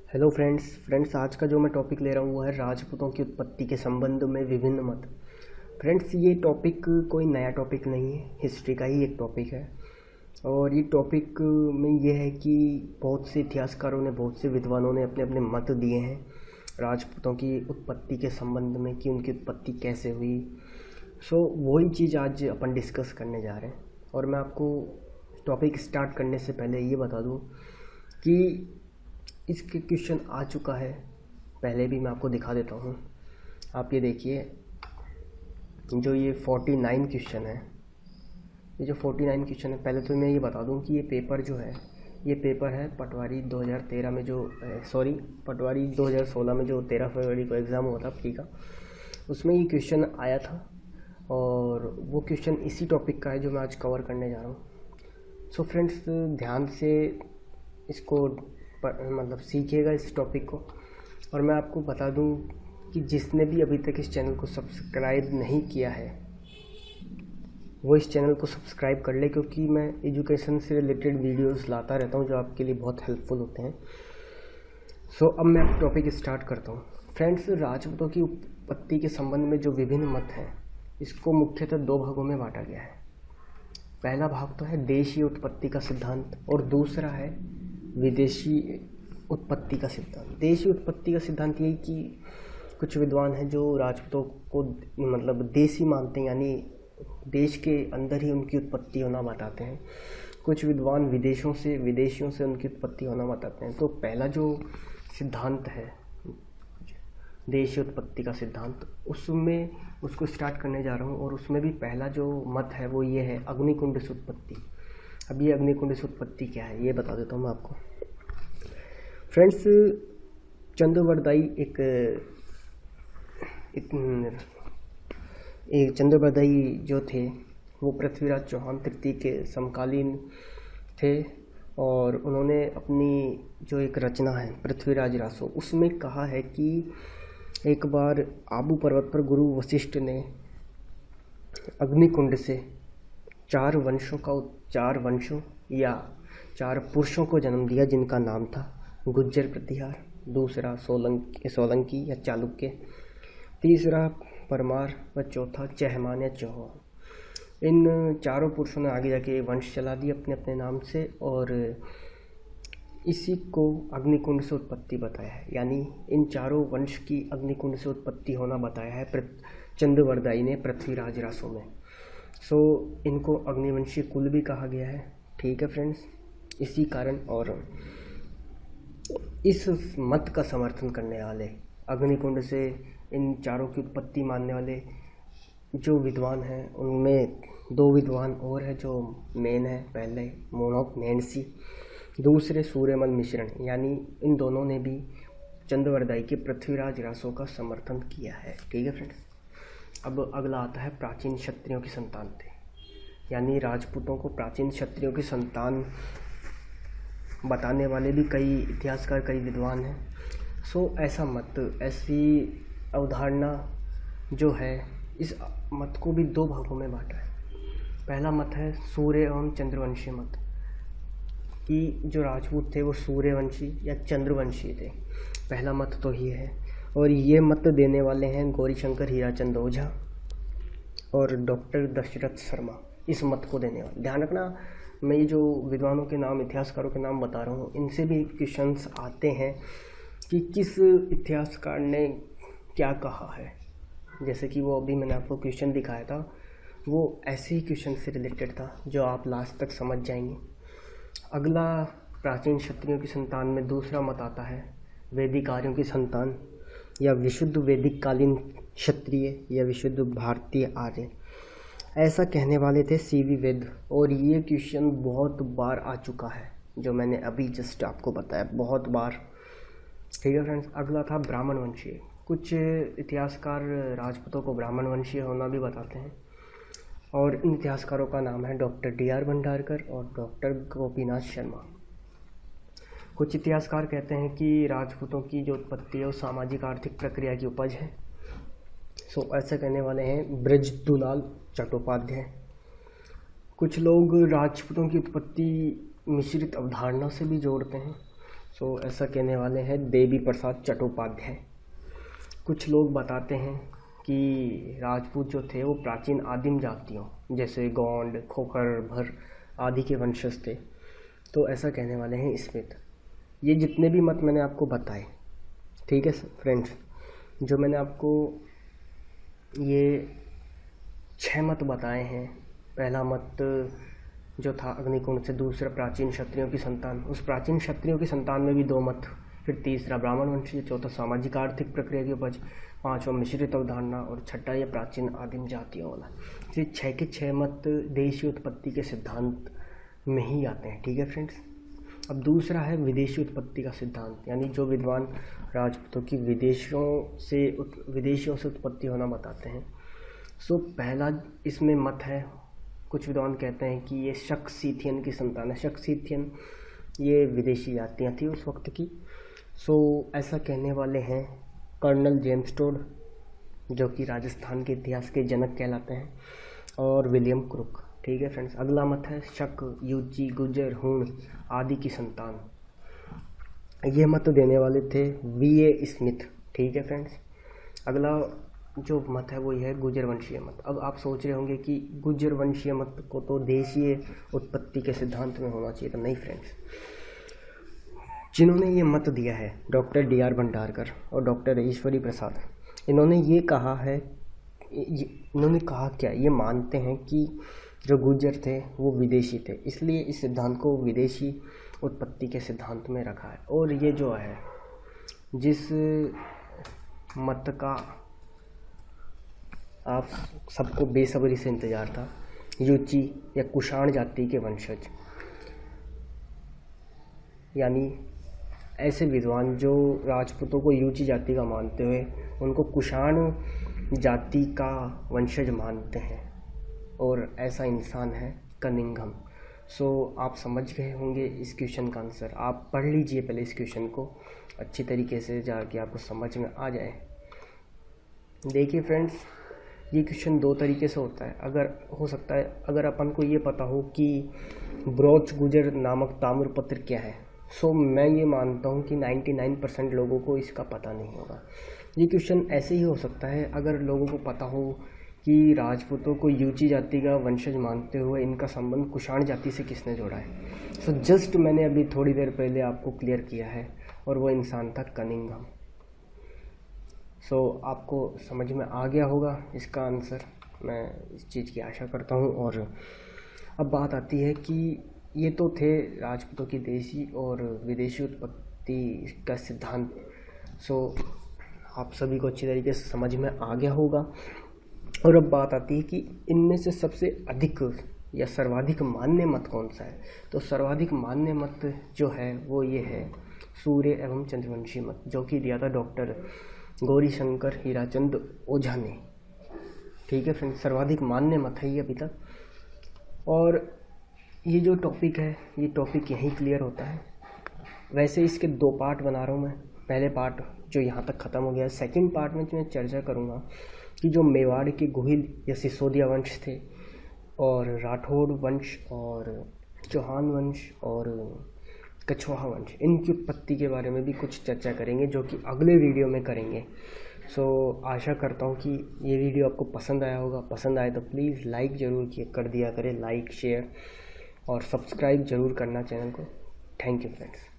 Hello friends आज का जो मैं टॉपिक ले रहा हूँ वो है राजपूतों की उत्पत्ति के संबंध में विभिन्न मत। फ्रेंड्स ये टॉपिक कोई नया टॉपिक नहीं है, हिस्ट्री का ही एक टॉपिक है। और ये टॉपिक में ये है कि बहुत से इतिहासकारों ने, बहुत से विद्वानों ने अपने अपने मत दिए हैं राजपूतों की उत्पत्ति के संबंध में कि उनकी उत्पत्ति कैसे हुई। सो वही चीज़ आज अपन डिस्कस करने जा रहे हैं। और मैं आपको टॉपिक स्टार्ट करने से पहले ये बता दूँ कि इसके क्वेश्चन आ चुका है, पहले भी मैं आपको दिखा देता हूँ। आप ये देखिए, जो ये 49 क्वेश्चन है, ये जो 49 क्वेश्चन है, पहले तो मैं ये बता दूँ कि ये पेपर जो है, ये पेपर है पटवारी 2013 में जो पटवारी 2016 में जो 13 फरवरी को एग्ज़ाम हुआ था प्री का, उसमें ये क्वेश्चन आया था। और वो क्वेश्चन इसी टॉपिक का है जो मैं आज कवर करने जा रहा हूँ। सो फ्रेंड्स ध्यान से इसको मतलब सीखिएगा इस टॉपिक को। और मैं आपको बता दूं कि जिसने भी अभी तक इस चैनल को सब्सक्राइब नहीं किया है वो इस चैनल को सब्सक्राइब कर ले, क्योंकि मैं एजुकेशन से रिलेटेड वीडियोस लाता रहता हूं जो आपके लिए बहुत हेल्पफुल होते हैं। सो अब मैं टॉपिक स्टार्ट करता हूं। फ्रेंड्स राजपूतों की उत्पत्ति के संबंध में जो विभिन्न मत हैं, इसको मुख्यतः दो भागों में बांटा गया है। पहला भाग तो है देशीय उत्पत्ति का सिद्धांत और दूसरा है विदेशी उत्पत्ति का सिद्धांत। देशी उत्पत्ति का सिद्धांत यही कि कुछ विद्वान हैं जो राजपूतों को मतलब देशी मानते हैं, यानी देश के अंदर ही उनकी उत्पत्ति होना बताते हैं। कुछ विद्वान विदेशियों से उनकी उत्पत्ति होना बताते हैं। तो पहला जो सिद्धांत है देशीय उत्पत्ति का सिद्धांत, उसमें उसको स्टार्ट करने जा रहा हूँ। और उसमें भी पहला जो मत है वो ये है अग्निकुंड से उत्पत्ति। अब ये अग्निकुंड से उत्पत्ति क्या है ये बता देता हूँ मैं आपको। फ्रेंड्स चंद्रवरदाई एक चंद्रवरदाई जो थे वो पृथ्वीराज चौहान तृतीय के समकालीन थे। और उन्होंने अपनी जो एक रचना है पृथ्वीराज रासो, उसमें कहा है कि एक बार आबू पर्वत पर गुरु वशिष्ठ ने अग्निकुंड से चार पुरुषों को जन्म दिया, जिनका नाम था गुज्जर प्रतिहार, दूसरा सोलंकी या चालुक्य, तीसरा परमार व चौथा चहमान या चौहान। इन चारों पुरुषों ने आगे जाके वंश चला दिए अपने अपने नाम से, और इसी को अग्निकुंड से उत्पत्ति बताया है। यानी इन चारों वंश की अग्निकुंड से उत्पत्ति होना बताया है चंद्रवरदाई ने पृथ्वीराज रासो में। सो इनको अग्निवंशी कुल भी कहा गया है। ठीक है फ्रेंड्स, इसी कारण और इस मत का समर्थन करने वाले, अग्निकुंड से इन चारों की उत्पत्ति मानने वाले जो विद्वान हैं, उनमें दो विद्वान और हैं जो मेन है। पहले मोनोक नैन्सी, दूसरे सूर्यमल मिश्रण। यानी इन दोनों ने भी चंद्रवरदाई के पृथ्वीराज रासो का समर्थन किया है। ठीक है फ्रेंड्स, अब अगला आता है प्राचीन क्षत्रियों की संतान थे। यानी राजपूतों को प्राचीन क्षत्रियों की संतान बताने वाले भी कई इतिहासकार, कई विद्वान हैं। सो ऐसा मत, ऐसी अवधारणा जो है, इस मत को भी दो भागों में बांटा है। पहला मत है सूर्य एवं चंद्रवंशी मत, कि जो राजपूत थे वो सूर्यवंशी या चंद्रवंशी थे। पहला मत तो ये है। और ये मत देने वाले हैं गौरीशंकर हीराचंद ओझा और डॉक्टर दशरथ शर्मा, इस मत को देने वाले। ध्यान रखना, मैं ये जो विद्वानों के नाम, इतिहासकारों के नाम बता रहा हूँ, इनसे भी क्वेश्चंस आते हैं कि किस इतिहासकार ने क्या कहा है। जैसे कि वो अभी मैंने आपको क्वेश्चन दिखाया था, वो ऐसे ही क्वेश्चन से रिलेटेड था जो आप लास्ट तक समझ जाएंगे। अगला प्राचीन क्षत्रियों की संतान में दूसरा मत आता है वैदिक आर्यों की संतान, या विशुद्ध वैदिक कालीन क्षत्रिय या विशुद्ध भारतीय आर्य। ऐसा कहने वाले थे सीवी वेद। और ये क्वेश्चन बहुत बार आ चुका है, जो मैंने अभी जस्ट आपको बताया, बहुत बार। ठीक है फ्रेंड्स, अगला था ब्राह्मण वंशीय। कुछ इतिहासकार राजपूतों को ब्राह्मण वंशीय होना भी बताते हैं। और इन इतिहासकारों का नाम है डॉक्टर DR भंडारकर और डॉक्टर गोपीनाथ शर्मा। कुछ इतिहासकार कहते हैं कि राजपूतों की जो उत्पत्ति है वो सामाजिक आर्थिक प्रक्रिया की उपज है। सो ऐसे कहने वाले हैं ब्रजदुलाल चट्टोपाध्याय। कुछ लोग राजपूतों की उत्पत्ति मिश्रित अवधारणा से भी जोड़ते हैं। सो ऐसा कहने वाले हैं देवी प्रसाद चट्टोपाध्याय। कुछ लोग बताते हैं कि राजपूत जो थे वो प्राचीन आदिम जातियों जैसे गोंड, खोखर, भर आदि के वंशज थे। तो ऐसा कहने वाले हैं स्मिथ। ये जितने भी मत मैंने आपको बताए, ठीक है फ्रेंड्स, जो मैंने आपको ये 6 मत बताए हैं। पहला मत जो था अग्निकुंड से, दूसरा प्राचीन क्षत्रियों की संतान, उस प्राचीन क्षत्रियों की संतान में भी 2 मत, फिर तीसरा ब्राह्मण वंशीय, चौथा सामाजिक आर्थिक प्रक्रिया की उपज, पांचवा मिश्रित अवधारणा और छठा ये प्राचीन आदिम जातियों वाला। ये 6 के 6 मत देशी उत्पत्ति के सिद्धांत में ही आते हैं, ठीक है फ्रेंड्स। अब दूसरा है विदेशी उत्पत्ति का सिद्धांत, यानी जो विद्वान राजपूतों की विदेशियों से उत्पत्ति होना बताते हैं। सो पहला इसमें मत है, कुछ विद्वान कहते हैं कि ये शक-सीथियन की संतान है। शक-सीथियन ये विदेशी जातियाँ थी उस वक्त की। सो ऐसा कहने वाले हैं कर्नल जेम्स टोड, जो कि राजस्थान के इतिहास के जनक कहलाते हैं, और विलियम क्रुक, ठीक है फ्रेंड्स। अगला मत है शक, यूची, गुजर, हूण आदि की संतान। ये मत देने वाले थे V.A. स्मिथ, ठीक है फ्रेंड्स। अगला जो मत है वो यह है गुजर वंशीय मत। अब आप सोच रहे होंगे कि गुजर वंशीय मत को तो देशीय उत्पत्ति के सिद्धांत में होना चाहिए, तो नहीं फ्रेंड्स। जिन्होंने ये मत दिया है डॉक्टर D.R. भंडारकर और डॉक्टर ईश्वरी प्रसाद, इन्होंने ये कहा है, इन्होंने कहा क्या, ये मानते हैं कि जो गुजर थे वो विदेशी थे, इसलिए इस सिद्धांत को विदेशी उत्पत्ति के सिद्धांत में रखा है। और ये जो है जिस मत का आप सबको बेसब्री से इंतज़ार था, यूची या कुषाण जाति के वंशज, यानी ऐसे विद्वान जो राजपूतों को यूची जाति का मानते हुए उनको कुषाण जाति का वंशज मानते हैं, और ऐसा इंसान है कनिंघम। सो आप समझ गए होंगे इस क्वेश्चन का आंसर। आप पढ़ लीजिए पहले इस क्वेश्चन को अच्छी तरीके से, जाके आपको समझ में आ जाए। देखिए फ्रेंड्स, ये क्वेश्चन 2 तरीके से होता है। अगर हो सकता है अगर अपन को ये पता हो कि ब्रोच गुजर नामक ताम्रपत्र क्या है, सो मैं ये मानता हूँ कि 99% लोगों को इसका पता नहीं होगा। ये क्वेश्चन ऐसे ही हो सकता है अगर लोगों को पता हो कि राजपूतों को यूची जाति का वंशज मानते हुए इनका संबंध कुषाण जाति से किसने जोड़ा है। सो जस्ट मैंने अभी थोड़ी देर पहले आपको क्लियर किया है, और वो इंसान था कनिंघम। सो आपको समझ में आ गया होगा इसका आंसर, मैं इस चीज़ की आशा करता हूँ। और अब बात आती है कि ये तो थे राजपूतों की देशी और विदेशी उत्पत्ति का सिद्धांत। सो आप सभी को अच्छी तरीके से समझ में आ गया होगा। और अब बात आती है कि इनमें से सबसे अधिक या सर्वाधिक मान्य मत कौन सा है। तो सर्वाधिक मान्य मत जो है वो ये है सूर्य एवं चंद्रवंशी मत, जो कि दिया था डॉक्टर गौरीशंकर हीराचंद ओझा ने, ठीक है फ्रेंड्स। सर्वाधिक मान्य मत है ये अभी तक। और ये जो टॉपिक है, ये टॉपिक यहीं क्लियर होता है। वैसे इसके 2 पार्ट बना रहा हूँ मैं। पहले पार्ट जो यहाँ तक ख़त्म हो गया है, सेकंड पार्ट में मैं चर्चा करूँगा कि जो मेवाड़ के गोहिल या सिसोदिया वंश थे, और राठौड़ वंश, और चौहान वंश, और कछवाहा वंश, इनकी उत्पत्ति के बारे में भी कुछ चर्चा करेंगे, जो कि अगले वीडियो में करेंगे। सो आशा करता हूँ कि ये वीडियो आपको पसंद आया होगा। पसंद आए तो प्लीज़ लाइक ज़रूर कर दिया करें, लाइक, शेयर और सब्सक्राइब ज़रूर करना चैनल को। Thank you friends.